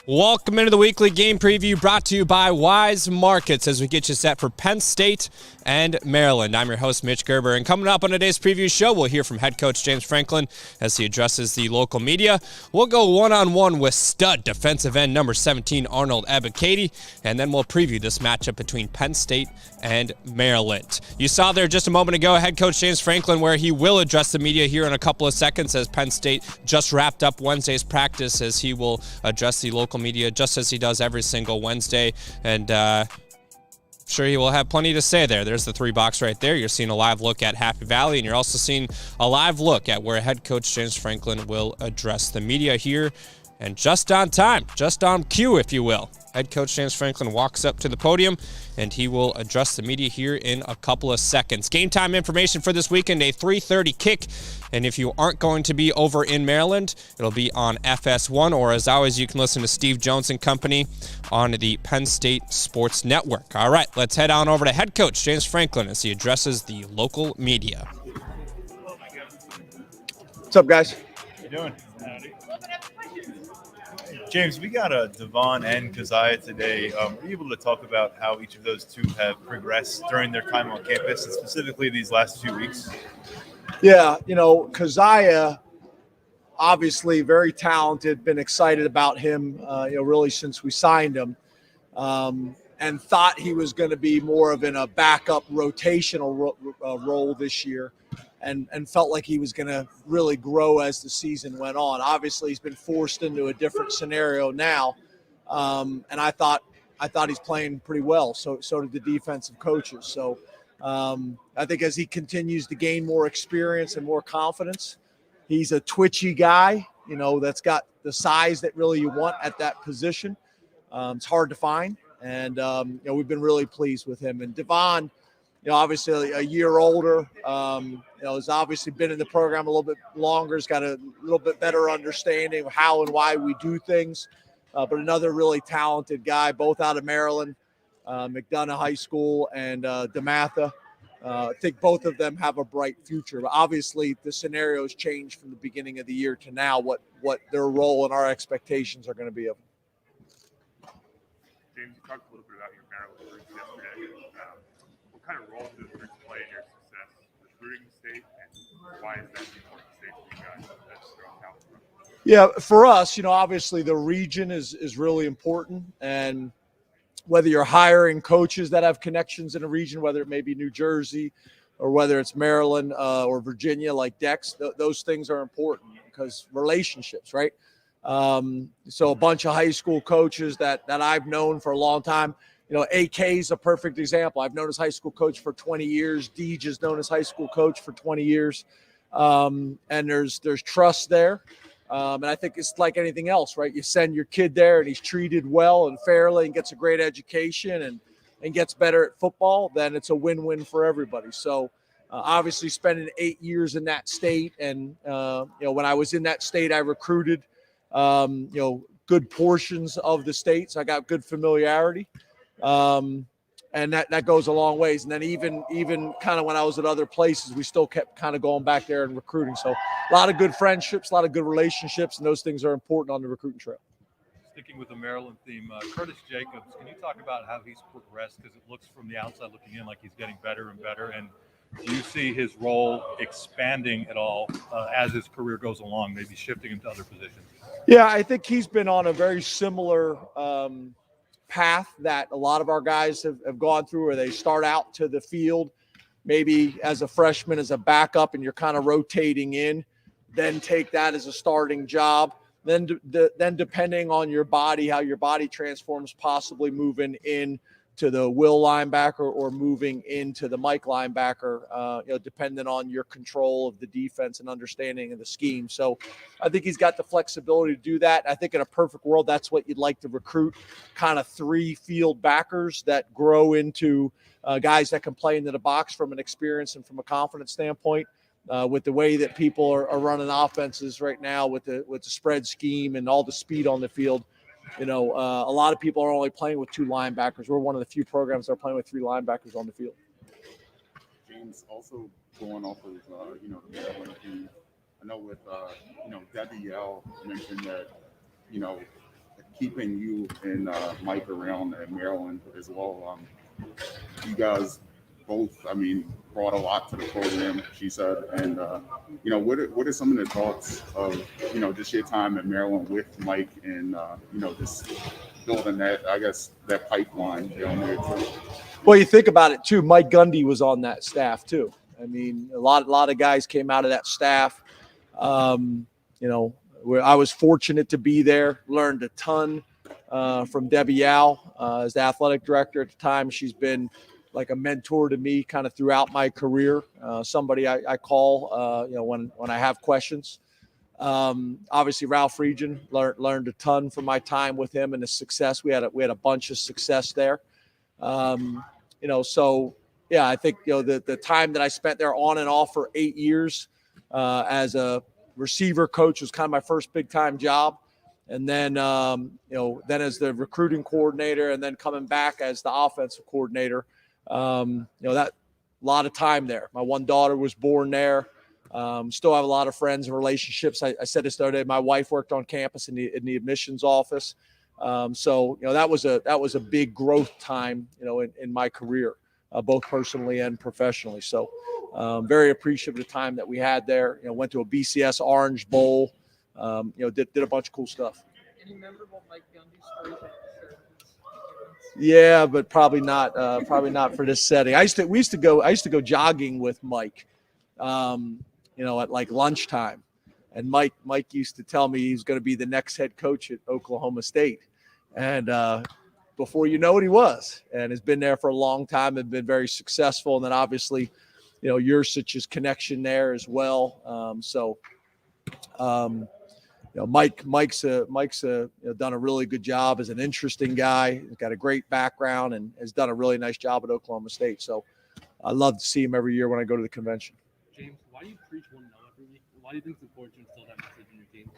Welcome into the weekly game preview brought to you by Wise Markets as we get you set for Penn State and Maryland. I'm your host, Mitch Gerber, and coming up on today's preview show, we'll hear from head coach James Franklin as he addresses the local media. We'll go one-on-one with stud defensive end number 17, Arnold Ebiketie, and then we'll preview this matchup between Penn State and Maryland. You saw there just a moment ago head coach James Franklin where he will address the media here in a couple of seconds as Penn State just wrapped up Wednesday's practice as he will address the local media just as he does every single Wednesday, and sure he will have plenty to say there. There's the 3-box right there. You're seeing a live look at Happy Valley, and you're also seeing a live look at where head coach James Franklin will address the media here, and just on time, just on cue, if you will. Head coach James Franklin walks up to the podium, and he will address the media here in a couple of seconds. Game time information for this weekend, a 3:30 kick. And if you aren't going to be over in Maryland, it'll be on FS1, or as always, you can listen to Steve Jones and company on the Penn State Sports Network. All right, let's head on over to head coach James Franklin as he addresses the local media. What's up, guys? How you doing? James, we got Devon and Keziah today. Were you able to talk about how each of those two have progressed during their time on campus, and specifically these last few weeks? Yeah, Keziah, obviously very talented, been excited about him, really since we signed him, and thought he was going to be more of in a backup rotational role this year. And felt like he was going to really grow as the season went on. Obviously, he's been forced into a different scenario now, and I thought he's playing pretty well. So did the defensive coaches. So I think as he continues to gain more experience and more confidence, he's a twitchy guy, that's got the size that really you want at that position. It's hard to find, and we've been really pleased with him. And Devon, obviously a year older, has obviously been in the program a little bit longer, has got a little bit better understanding of how and why we do things. But another really talented guy, both out of Maryland, McDonough High School and DeMatha. I think both of them have a bright future. But obviously, the scenario's changed from the beginning of the year to now, what their role and our expectations are going to be of them. James, you talked a little bit about your Maryland roots yesterday. What kind of role does roots play in your success recruiting the state, and why is that the important state for you guys that's throughout California? Yeah, for us, obviously the region is really important, and whether you're hiring coaches that have connections in a region, whether it may be New Jersey or whether it's Maryland or Virginia like Dex, those things are important because relationships, right? So a bunch of high school coaches that I've known for a long time. AK is a perfect example. I've known his high school coach for 20 years. Deej has known his high school coach for 20 years. And there's trust there. And I think it's like anything else, right? You send your kid there and he's treated well and fairly and gets a great education and gets better at football, then it's a win-win for everybody. So obviously spending 8 years in that state. And, when I was in that state, I recruited, good portions of the state. So I got good familiarity. And that goes a long ways. And then even kind of when I was at other places, we still kept kind of going back there and recruiting. So a lot of good friendships, a lot of good relationships, and those things are important on the recruiting trail. Sticking with the Maryland theme, Curtis Jacobs, can you talk about how he's progressed? Because it looks from the outside looking in like he's getting better and better. And do you see his role expanding at all as his career goes along, maybe shifting him to other positions? Yeah, I think he's been on a very similar path that a lot of our guys have gone through, where they start out to the field maybe as a freshman as a backup and you're kind of rotating in, then take that as a starting job, then depending on your body, how your body transforms, possibly moving in to the Will linebacker or moving into the Mike linebacker, depending on your control of the defense and understanding of the scheme. So I think he's got the flexibility to do that. I think in a perfect world, that's what you'd like to recruit, kind of 3 field backers that grow into guys that can play into the box from an experience and from a confidence standpoint. With the way that people are running offenses right now with the spread scheme and all the speed on the field, a lot of people are only playing with 2 linebackers. We're one of the few programs that are playing with 3 linebackers on the field. James, also going off of, the Maryland team, I know with, Debbie Yell mentioned that, keeping you and Mike around at Maryland as well. You guys both, brought a lot to the program, she said. And, what are some of the thoughts of, just your time at Maryland with Mike and, just building that pipeline down there too? Well, you think about it too. Mike Gundy was on that staff too. A lot of guys came out of that staff. Where I was fortunate to be there, learned a ton from Debbie Yao as the athletic director at the time. She's been like a mentor to me kind of throughout my career. Somebody I call, when I have questions. Obviously Ralph Region learned a ton from my time with him and the success. We had a bunch of success there. So yeah, I think, the time that I spent there on and off for 8 years as a receiver coach was kind of my first big time job. And then, then as the recruiting coordinator and then coming back as the offensive coordinator, that a lot of time there. My one daughter was born there. Still have a lot of friends and relationships. I said this the other day, my wife worked on campus in the admissions office. That was a big growth time, in my career, both personally and professionally. So very appreciative of the time that we had there. Went to a BCS Orange Bowl, did a bunch of cool stuff. Any memorable Mike Gundy stories? Yeah, but probably not for this setting. I used to go jogging with Mike, at like lunchtime. And Mike used to tell me he's going to be the next head coach at Oklahoma State. And before you know it, he was, and has been there for a long time and been very successful. And then obviously, Yursic's connection there as well. Mike's done a really good job as an interesting guy. He's got a great background and has done a really nice job at Oklahoma State. So I love to see him every year when I go to the convention. James, why do you preach 1-0 every week? Why do you think it's important to instill that message in your team?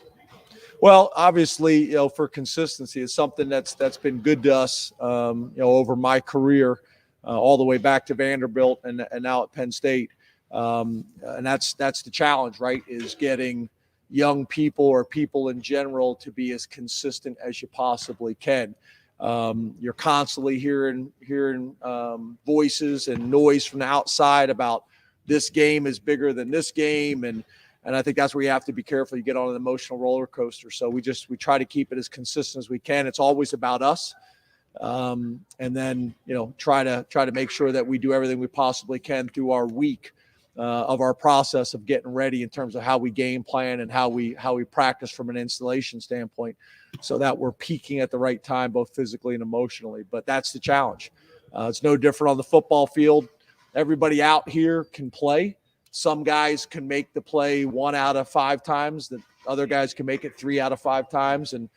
Well, obviously, for consistency, it's something that's been good to us, over my career, all the way back to Vanderbilt and now at Penn State. And that's the challenge, right? Is getting young people or people in general to be as consistent as you possibly can. You're constantly hearing voices and noise from the outside about this game is bigger than this game. And I think that's where you have to be careful. You get on an emotional roller coaster. So we try to keep it as consistent as we can. It's always about us. And then, try to make sure that we do everything we possibly can through our week of our process of getting ready in terms of how we game plan and how we practice from an installation standpoint, so that we're peaking at the right time, both physically and emotionally. But that's the challenge. It's no different on the football field. Everybody out here can play. Some guys can make the play 1 out of 5 times. The other guys can make it 3 out of 5 times. And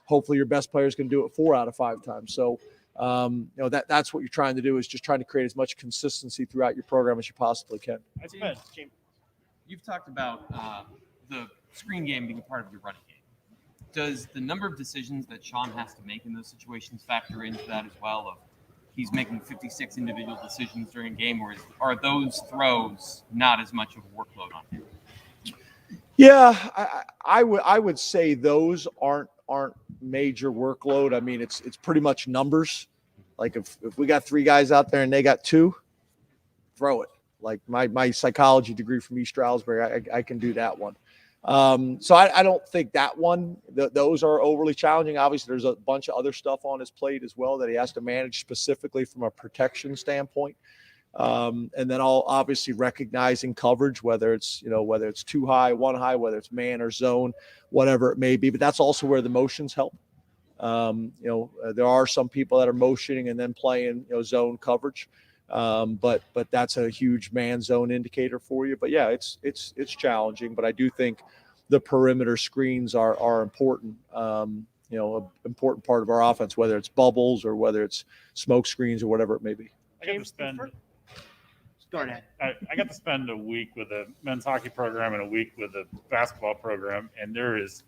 hopefully your best players can do it 4 out of 5 times. So, that's what you're trying to do, is just trying to create as much consistency throughout your program as you possibly can. James, you've talked about the screen game being part of your running game. Does the number of decisions that Sean has to make in those situations factor into that as well? Of he's making 56 individual decisions during a game, or are those throws not as much of a workload on him? Yeah, I would say those aren't major workload. I mean, it's pretty much numbers. Like if we got 3 guys out there and they got 2, throw it. Like my psychology degree from East Stroudsburg, I can do that one. So I don't think that one, those are overly challenging. Obviously, there's a bunch of other stuff on his plate as well that he has to manage specifically from a protection standpoint. And then all obviously recognizing coverage, whether it's 2 high, 1 high, whether it's man or zone, whatever it may be. But that's also where the motions help. There are some people that are motioning and then playing, zone coverage. But that's a huge man zone indicator for you. But yeah, it's challenging, but I do think the perimeter screens are important. An important part of our offense, whether it's bubbles or whether it's smoke screens or whatever it may be. I got to spend a week with a men's hockey program and a week with a basketball program, and there is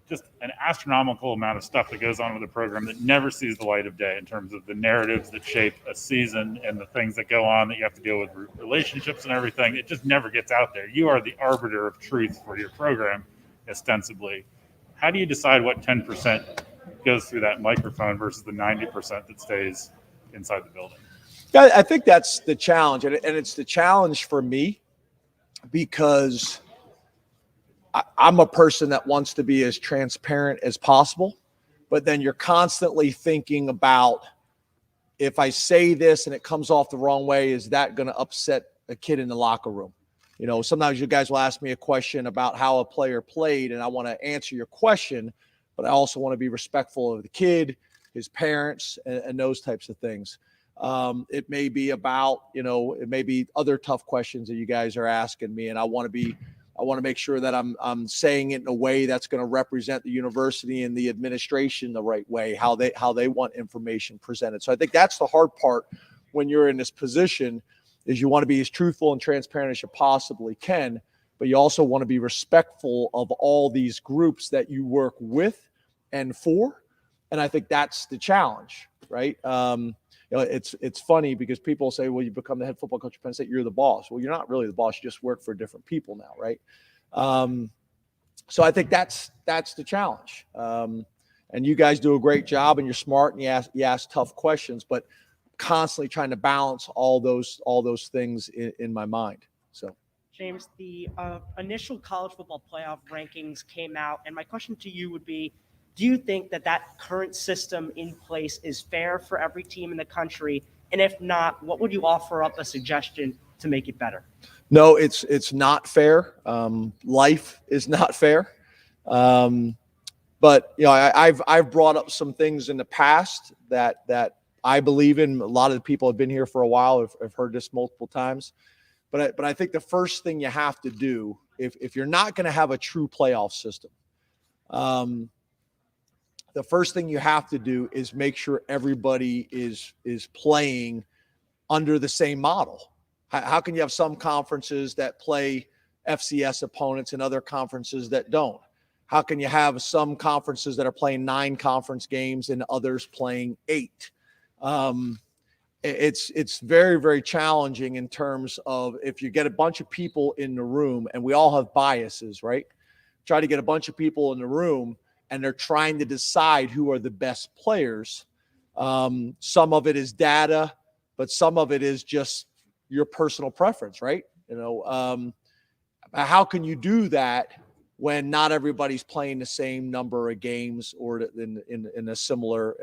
just an astronomical amount of stuff that goes on with the program that never sees the light of day in terms of the narratives that shape a season and the things that go on that you have to deal with relationships and everything. It just never gets out there. You are the arbiter of truth for your program, ostensibly. How do you decide what 10% goes through that microphone versus the 90% that stays inside the building? Yeah, I think that's the challenge. And it's the challenge for me because I'm a person that wants to be as transparent as possible, but then you're constantly thinking about, if I say this and it comes off the wrong way, is that going to upset a kid in the locker room? Sometimes you guys will ask me a question about how a player played, and I want to answer your question, but I also want to be respectful of the kid, his parents, and those types of things. It may be about, it may be other tough questions that you guys are asking me, and I want to make sure that I'm saying it in a way that's going to represent the university and the administration the right way, how they want information presented. So I think that's the hard part when you're in this position, is you want to be as truthful and transparent as you possibly can, but you also want to be respectful of all these groups that you work with and for. And I think that's the challenge, right? It's funny because people say, well, you become the head football coach at Penn State, you're the boss. Well, you're not really the boss. You just work for different people now, right? So I think that's the challenge. And you guys do a great job, and you're smart, and you ask tough questions, but constantly trying to balance all those things in my mind. So, James, the initial college football playoff rankings came out, and my question to you would be, do you think that current system in place is fair for every team in the country? And if not, what would you offer up a suggestion to make it better? No, it's not fair. Life is not fair. But I've brought up some things in the past that I believe in. A lot of the people have been here for a while. I've heard this multiple times. But I think the first thing you have to do, if you're not going to have a true playoff system, the first thing you have to do is make sure everybody is playing under the same model. How can you have some conferences that play FCS opponents and other conferences that don't? How can you have some conferences that are playing 9 conference games and others playing 8? It's very, very challenging in terms of, if you get a bunch of people in the room, and we all have biases, right? Try to get a bunch of people in the room and they're trying to decide who are the best players. Some of it is data, but some of it is just your personal preference, right? How can you do that when not everybody's playing the same number of games or in a similar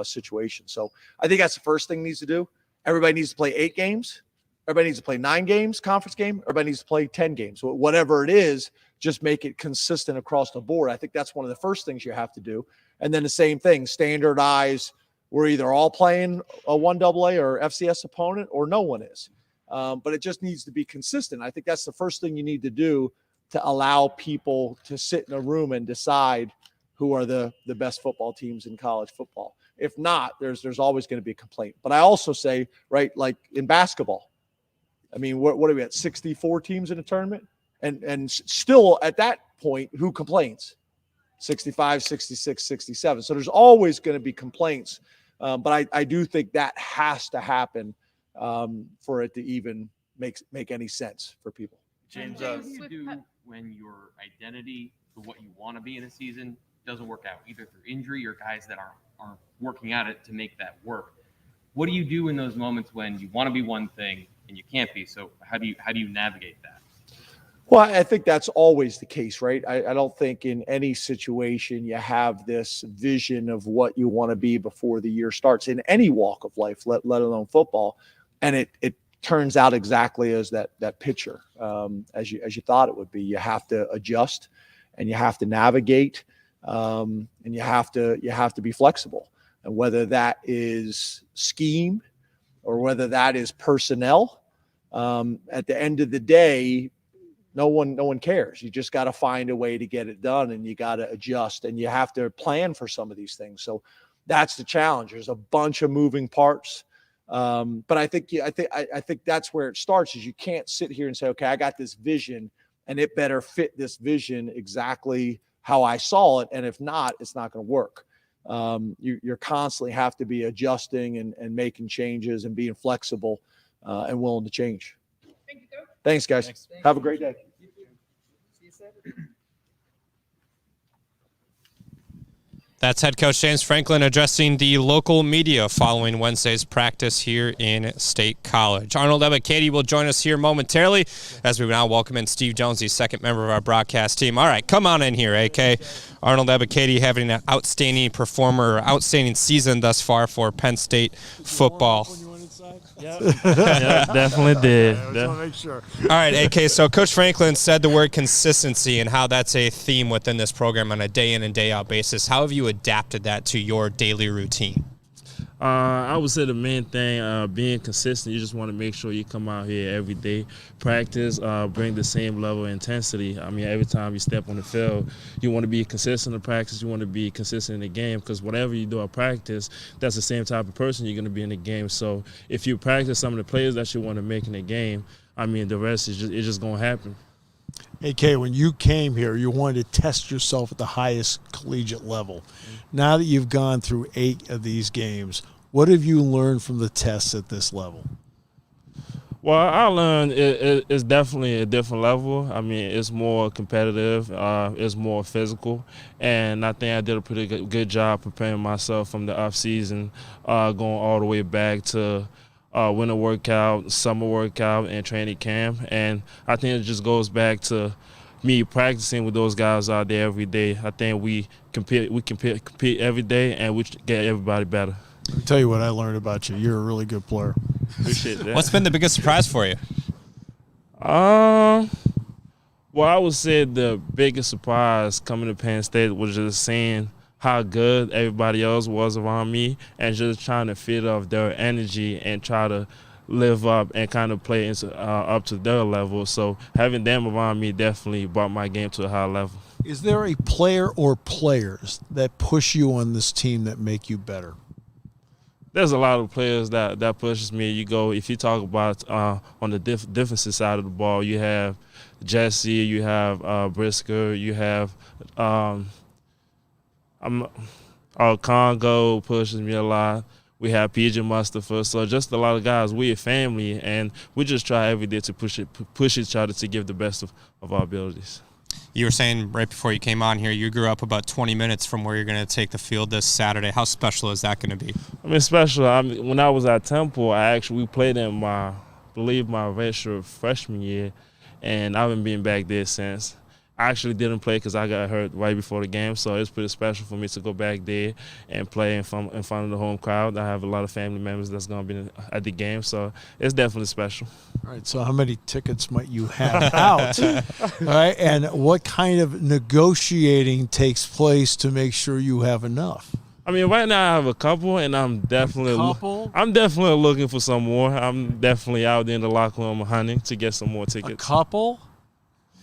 situation? So I think that's the first thing needs to do. Everybody needs to play 8 games. Everybody needs to play 9 games, conference game. Everybody needs to play 10 games. Whatever it is, just make it consistent across the board. I think that's one of the first things you have to do. And then the same thing, standardize. We're either all playing a 1AA or FCS opponent, or no one is. But it just needs to be consistent. I think that's the first thing you need to do to allow people to sit in a room and decide who are the best football teams in college football. If not, there's always going to be a complaint. But I also say, right, like in basketball, I mean, what are we at, 64 teams in a tournament? And still at that point, who complains? 65, 66, 67. So there's always going to be complaints. But I do think that has to happen for it to even make any sense for people. James, what do you do when your identity for what you want to be in a season doesn't work out, either through injury or guys that are working at it to make that work? What do you do in those moments when you want to be one thing and you can't be? So how do you navigate that? Well, I think that's always the case, right? I don't think in any situation you have this vision of what you want to be before the year starts in any walk of life, let alone football. And it turns out exactly as that picture, as you thought it would be. You have to adjust and you have to navigate. and you have to be flexible. And whether that is scheme or whether that is personnel, at the end of the day, no one cares. You just got to find a way to get it done, and you got to adjust, and you have to plan for some of these things. So that's the challenge. There's a bunch of moving parts. But I think that's where it starts, is you can't sit here and say, okay, I got this vision and it better fit this vision exactly how I saw it. And if not, it's not going to work. You're constantly have to be adjusting and making changes and being flexible and willing to change. Thank you, Coach. Thanks, guys. Thanks. Have a great day. See you Saturday. That's head coach James Franklin addressing the local media following Wednesday's practice here in State College. Arnold Ebiketie will join us here momentarily as we now welcome in Steve Jones, the second member of our broadcast team. All right, come on in here, AK. Arnold Ebiketie having an outstanding outstanding season thus far for Penn State football. Yeah, definitely did. I just want to make sure. All right, AK, so Coach Franklin said the word consistency and how that's a theme within this program on a day in and day out basis. How have you adapted that to your daily routine? I would say the main thing, being consistent. You just want to make sure you come out here every day, practice, bring the same level of intensity. I mean, every time you step on the field, you want to be consistent in practice. You want to be consistent in the game, because whatever you do at practice, that's the same type of person you're going to be in the game. So if you practice some of the plays that you want to make in the game, I mean, the rest is just going to happen. AK, when you came here, you wanted to test yourself at the highest collegiate level. Now that you've gone through 8 of these games, what have you learned from the tests at this level? Well, I learned it's definitely a different level. I mean, it's more competitive, it's more physical, and I think I did a pretty good job preparing myself from the off season, going all the way back to winter workout, summer workout, and training camp. And I think it just goes back to me practicing with those guys out there every day. I think we compete every day, and we get everybody better. Let me tell you what I learned about you. You're a really good player. Appreciate that. What's been the biggest surprise for you? Well, I would say the biggest surprise coming to Penn State was just seeing how good everybody else was around me, and just trying to feed off their energy and try to live up and kind of play up to their level. So having them around me definitely brought my game to a high level. Is there a player or players that push you on this team that make you better? There's a lot of players that pushes me. If you talk about on the defensive side of the ball, you have Jesse, you have Brisker, you have Congo pushes me a lot. We have PJ Mustafa. So just a lot of guys. We're a family, and we just try every day to push each other to give the best of our abilities. You were saying right before you came on here, you grew up about 20 minutes from where you're going to take the field this Saturday. How special is that going to be? I mean, special. When I was at Temple, we played in my redshirt freshman year, and I haven't been back there since. I actually didn't play because I got hurt right before the game, so it's pretty special for me to go back there and play in front of the home crowd. I have a lot of family members that's going to be at the game, so it's definitely special. All right, so how many tickets might you have out? All right, and what kind of negotiating takes place to make sure you have enough? I mean, right now I have a couple, and I'm definitely looking for some more. I'm definitely out there in the locker room hunting to get some more tickets. A couple?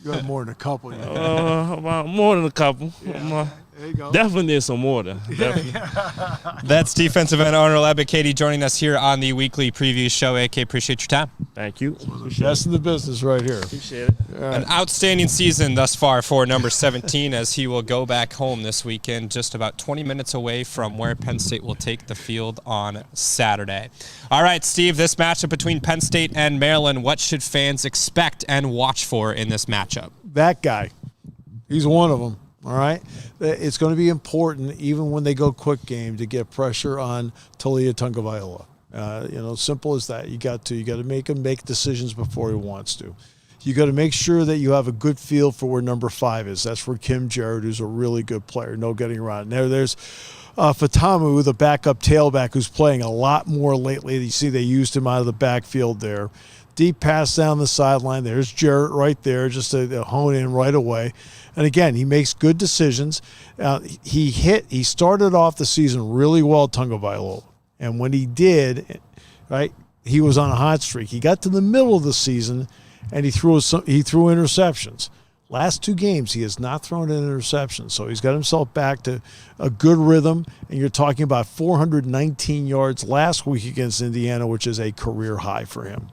You have more than a couple. About more than a couple. Yeah. There you go. Definitely need some more. That's defensive end Arnold Ebiketie joining us here on the weekly preview show. AK, appreciate your time. Thank you. Best in the business right here. Appreciate it. An outstanding season thus far for number 17 as he will go back home this weekend, just about 20 minutes away from where Penn State will take the field on Saturday. All right, Steve, this matchup between Penn State and Maryland, what should fans expect and watch for in this matchup? That guy. He's one of them. All right, it's going to be important, even when they go quick game, to get pressure on Talia Tagovailoa. Simple as that. You got to make him make decisions before he wants to. You got to make sure that you have a good feel for where number 5 is. That's where Kim Jarrett, who's a really good player, no getting around. There's Fatamu, the backup tailback, who's playing a lot more lately. You see they used him out of the backfield there. deep pass down the sideline. There's Jarrett right there, just to hone in right away. And again, he makes good decisions. He started off the season really well, Tagovailoa. And when he did, right, he was on a hot streak. He got to the middle of the season, and he threw interceptions. Last 2 games, he has not thrown an interception, so he's got himself back to a good rhythm. And you're talking about 419 yards last week against Indiana, which is a career high for him.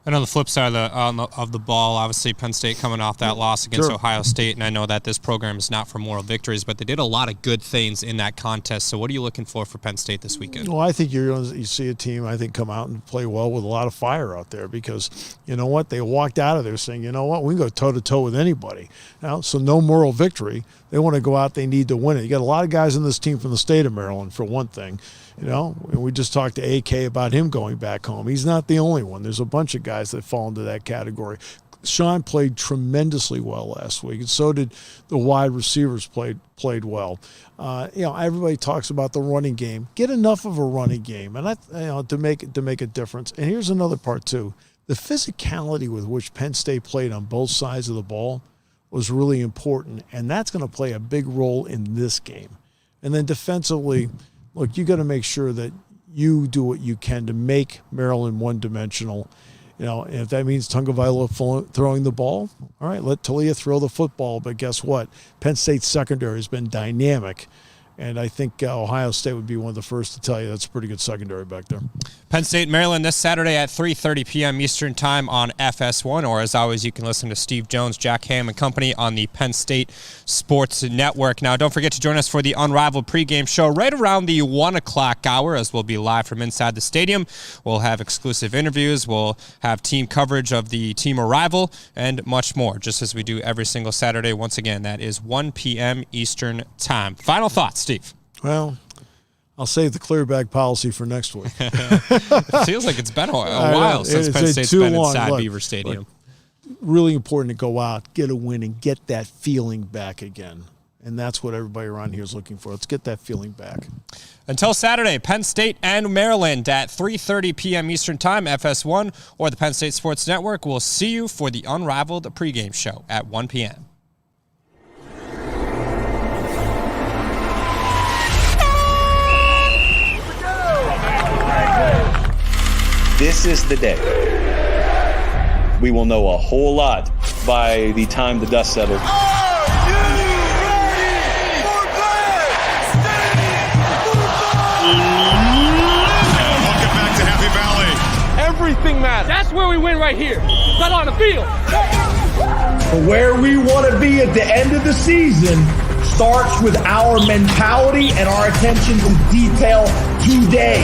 And on the flip side of the ball, obviously Penn State coming off that loss against Ohio State, and I know that this program is not for moral victories, but they did a lot of good things in that contest. So what are you looking for Penn State this weekend? Well, I think you see a team, I think, come out and play well with a lot of fire out there, because you know what? They walked out of there saying, you know what? We can go toe-to-toe with anybody. Now, so no moral victory. They want to go out. They need to win it. You got a lot of guys in this team from the state of Maryland, for one thing. You know, we just talked to AK about him going back home. He's not the only one. There's a bunch of guys that fall into that category. Sean played tremendously well last week, and so did the wide receivers played well. Everybody talks about the running game. Get enough of a running game, and to make a difference. And here's another part too: the physicality with which Penn State played on both sides of the ball was really important, and that's going to play a big role in this game. And then defensively, look, you got to make sure that you do what you can to make Maryland one-dimensional. You know, and if that means Tagovailoa throwing the ball, all right, let Talia throw the football. But guess what? Penn State's secondary has been dynamic, and I think Ohio State would be one of the first to tell you that's a pretty good secondary back there. Penn State, Maryland, this Saturday at 3:30 p.m. Eastern Time on FS1, or as always, you can listen to Steve Jones, Jack Ham, and company on the Penn State Sports Network. Now, don't forget to join us for the Unrivaled pregame show right around the 1 o'clock hour, as we'll be live from inside the stadium. We'll have exclusive interviews. We'll have team coverage of the team arrival and much more, just as we do every single Saturday. Once again, that is 1 p.m. Eastern Time. Final thoughts, Steve? Well, I'll save the clear bag policy for next week. It feels like it's been a while since Penn State's been inside Beaver Stadium. Really important to go out, get a win, and get that feeling back again. And that's what everybody around here is looking for. Let's get that feeling back. Until Saturday, Penn State and Maryland at 3:30 p.m. Eastern Time, FS1, or the Penn State Sports Network. We'll see you for the Unrivaled pregame show at 1 p.m. This is the day. We will know a whole lot by the time the dust settles. Are you ready for Welcome back to Happy Valley. Everything matters. That's where we win right here. Not on the field. But where we want to be at the end of the season starts with our mentality and our attention to detail today.